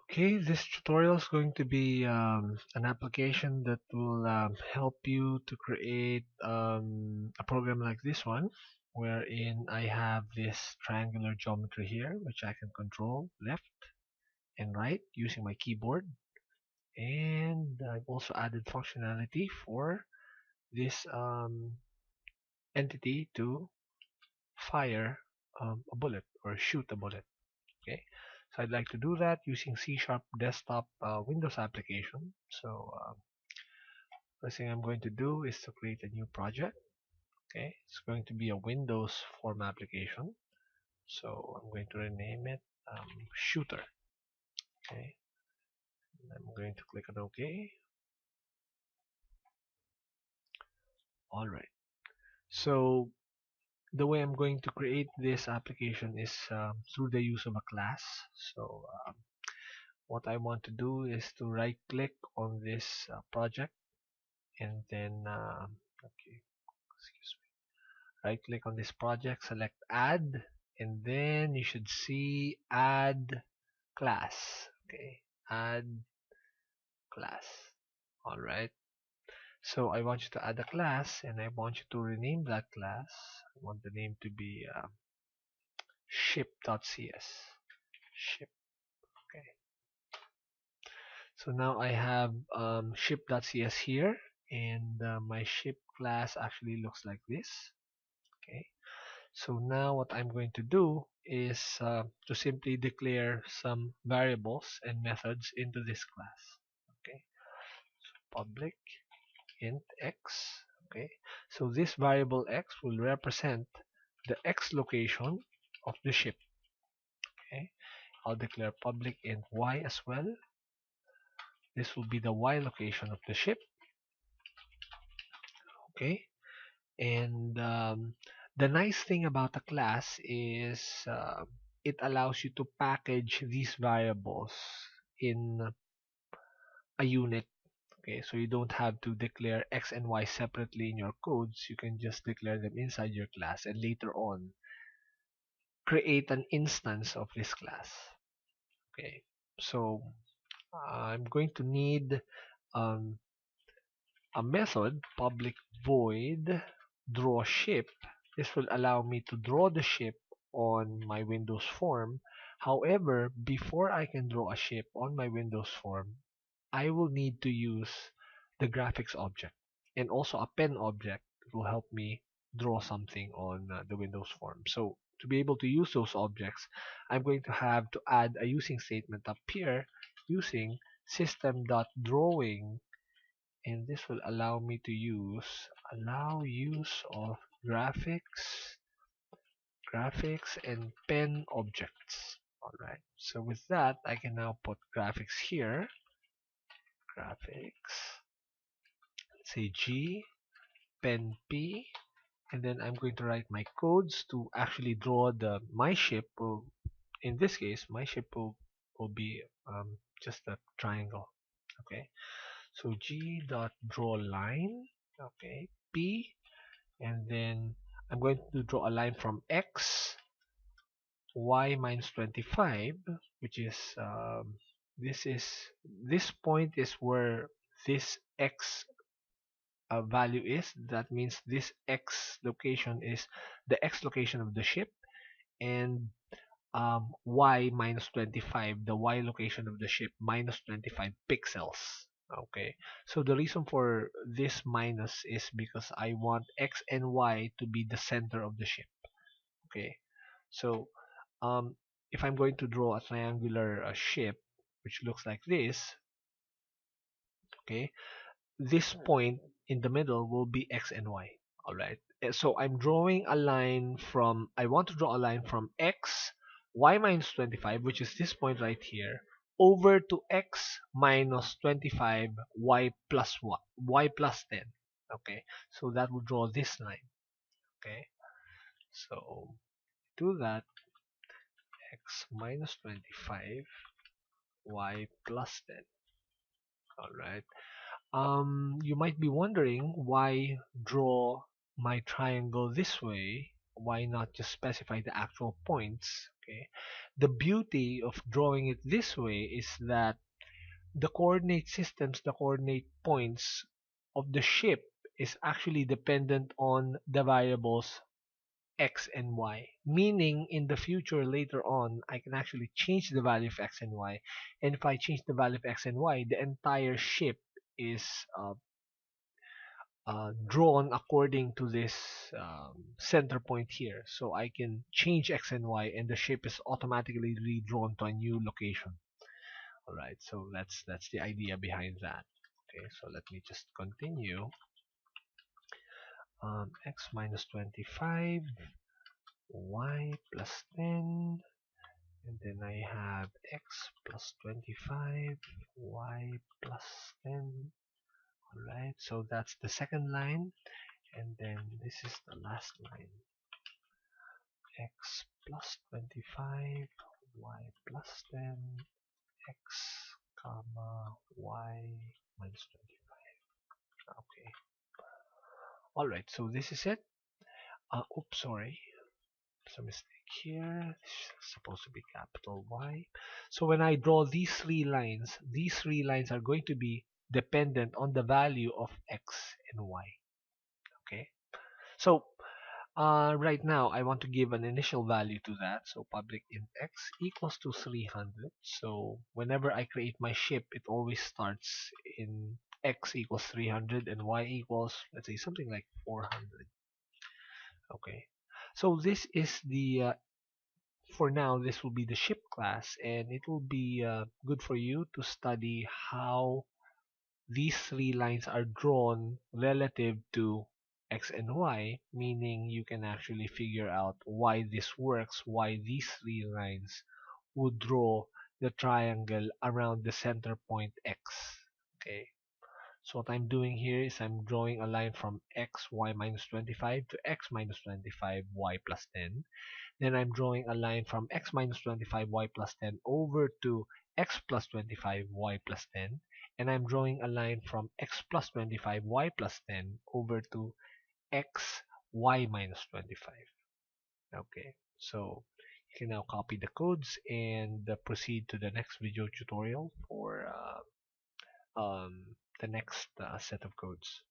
Okay, this tutorial is going to be an application that will help you to create a program like this one, wherein I have this triangular geometry here, which I can control left and right using my keyboard. And I've also added functionality for this entity to fire a bullet or shoot a bullet. Okay, so I'd like to do that using C# desktop Windows application. So first thing I'm going to do is to create a new project. Okay, it's going to be a Windows form application. So I'm going to rename it Shooter. Okay, and I'm going to click on OK. All right. So the way I'm going to create this application is through the use of a class. So what I want to do is to right click on this project, and then okay, excuse me, right click on this project, select add, and then you should see add class. Okay, add class. All right, so I want you to add a class, and I want you to rename that class. I want the name to be ship.cs. Ship. Okay, so now I have ship.cs here, and my ship class actually looks like this. Okay, so now what I'm going to do is to simply declare some variables and methods into this class. Okay, so public int x. Okay, so this variable x will represent the x location of the ship. Okay, I'll declare public int y as well. This will be the y location of the ship. Okay, and the nice thing about a class is it allows you to package these variables in a unit. Okay, so you don't have to declare x and y separately in your codes. You can just declare them inside your class and later on create an instance of this class. Okay, so I'm going to need um, a method, public void draw ship. This will allow me to draw the ship on my Windows form. However, before I can draw a ship on my Windows form, I will need to use the graphics object and also a pen object that will help me draw something on the Windows form. So to be able to use those objects, I'm going to have to add a using statement up here using system.drawing, and this will allow me to allow use of graphics and pen objects. Alright, so with that I can now put graphics here, graphics, let's say G, pen P, and then I'm going to write my codes to actually draw my ship. In this case my ship will be just a triangle. Okay, so G dot draw line. Okay, P, and then I'm going to draw a line from X, Y minus 25, which is this is this point is where this X value is. That means this X location is the X location of the ship, and Y minus 25, the Y location of the ship, minus 25 pixels. Okay, so the reason for this minus is because I want X and Y to be the center of the ship. Okay, so um, if I'm going to draw a triangular ship which looks like this, okay, this point in the middle will be X and Y. Alright, so I'm drawing a line from, I want to draw a line from X, Y minus 25, which is this point right here, over to X minus 25, Y plus 1, Y plus 10. Okay, so that will draw this line. Okay, so do that, X minus 25, Y plus 10. Alright, you might be wondering why draw my triangle this way, why not just specify the actual points. Okay. The beauty of drawing it this way is that the coordinate systems, the coordinate points of the ship is actually dependent on the variables x and y. Meaning in the future later on, I can actually change the value of x and y. And if I change the value of x and y, the entire ship is drawn according to this center point here. So I can change x and y and the shape is automatically redrawn to a new location. Alright, so that's the idea behind that. Okay, so let me just continue. X minus 25, y plus 10, and then I have x plus 25, y plus 10. Alright, so that's the second line, and then this is the last line. X plus 25, y plus 10, x comma y minus 25. Okay. Alright, so this is it. Oops, sorry. There's a mistake here. This is supposed to be capital Y. So when I draw these three lines are going to be dependent on the value of x and y. Okay. So right now I want to give an initial value to that. So public int x equals to 300. So whenever I create my ship, it always starts in x equals 300 and y equals, let's say, something like 400. Okay. So this is the for now, this will be the ship class, and it will be good for you to study how these three lines are drawn relative to x and y, meaning you can actually figure out why this works, why these three lines would draw the triangle around the center point x. Okay, so what I'm doing here is I'm drawing a line from x, y minus 25 to x minus 25, y plus 10. Then I'm drawing a line from x minus 25 y plus 10 over to x plus 25 y plus 10. And I'm drawing a line from x plus 25 y plus 10 over to x y minus 25. Okay, so you can now copy the codes and proceed to the next video tutorial for the next set of codes.